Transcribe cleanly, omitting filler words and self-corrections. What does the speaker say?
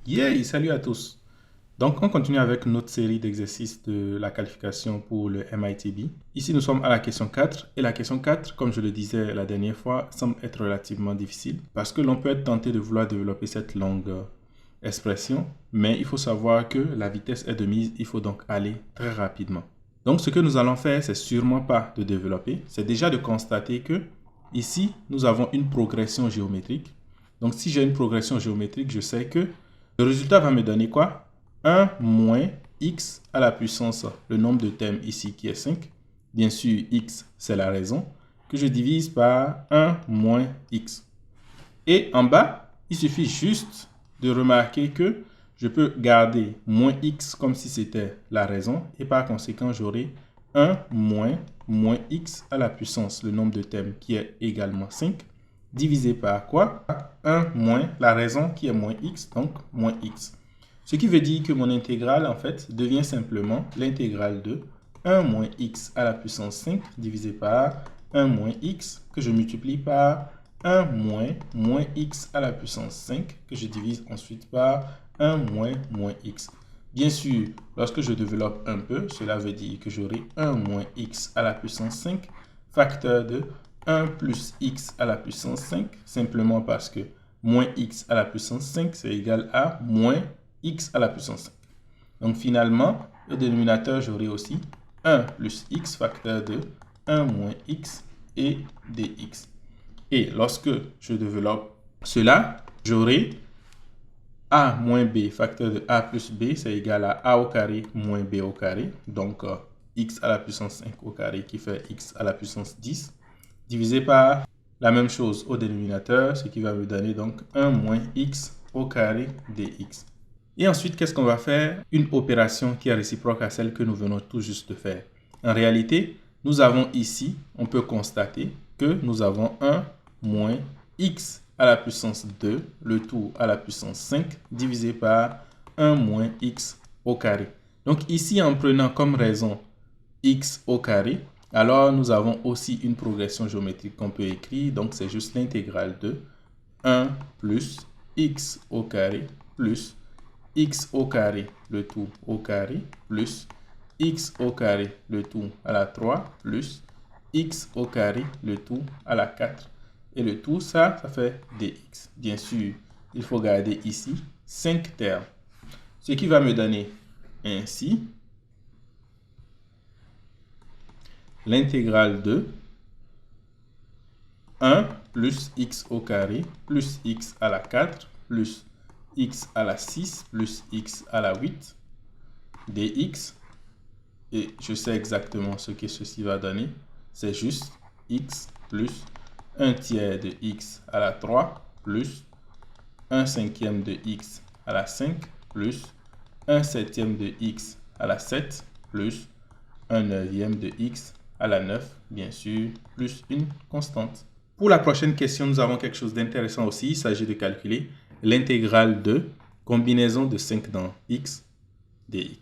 Yay, salut à tous. Donc, on continue avec notre série d'exercices de la qualification pour le MITB. Ici, nous sommes à la question 4. Et la question 4, comme je le disais la dernière fois, semble être relativement difficile parce que l'on peut être tenté de vouloir développer cette longue expression, mais il faut savoir que la vitesse est de mise, il faut donc aller très rapidement. Donc, ce que nous allons faire, c'est sûrement pas de développer, c'est déjà de constater que ici, nous avons une progression géométrique. Donc, si j'ai une progression géométrique, je sais que le résultat va me donner quoi? 1 moins x à la puissance, le nombre de termes ici qui est 5. Bien sûr, x, c'est la raison, que je divise par 1 moins x. Et en bas, il suffit juste de remarquer que je peux garder moins x comme si c'était la raison. Et par conséquent, j'aurai 1 moins x à la puissance, le nombre de termes qui est également 5, divisé par quoi? 1 moins la raison qui est moins x, donc moins x. Ce qui veut dire que mon intégrale, en fait, devient simplement l'intégrale de 1 moins x à la puissance 5 divisé par 1 moins x que je multiplie par 1 moins x à la puissance 5 que je divise ensuite par 1 moins x. Bien sûr, lorsque je développe un peu, cela veut dire que j'aurai 1 moins x à la puissance 5 facteur de 1 plus x à la puissance 5, simplement parce que moins x à la puissance 5, c'est égal à moins x à la puissance 5. Donc finalement, au dénominateur, j'aurai aussi 1 plus x facteur de 1 moins x et dx. Et lorsque je développe cela, j'aurai a moins b facteur de a plus b, c'est égal à a au carré moins b au carré. Donc x à la puissance 5 au carré qui fait x à la puissance 10, divisé par la même chose au dénominateur, ce qui va me donner donc 1 moins x au carré dx. Et ensuite, qu'est-ce qu'on va faire? Une opération qui est réciproque à celle que nous venons tout juste de faire. En réalité, nous avons ici, on peut constater que nous avons 1 moins x à la puissance 2, le tout à la puissance 5, divisé par 1 moins x au carré. Donc ici, en prenant comme raison x au carré, alors nous avons aussi une progression géométrique qu'on peut écrire. Donc c'est juste l'intégrale de 1 plus x au carré plus x au carré, le tout au carré, plus x au carré, le tout à la 3, plus x au carré, le tout à la 4. Et le tout, ça fait dx. Bien sûr, il faut garder ici 5 termes. Ce qui va me donner ainsi l'intégrale de 1 plus x au carré, plus x à la 4, plus x à la 6 plus x à la 8 dx. Et je sais exactement ce que ceci va donner. C'est juste x plus 1 tiers de x à la 3 plus 1 cinquième de x à la 5 plus 1 septième de x à la 7 plus 1 neuvième de x à la 9, bien sûr, plus une constante. Pour la prochaine question, nous avons quelque chose d'intéressant aussi. Il s'agit de calculer l'intégrale de combinaison de 5 dans x dx.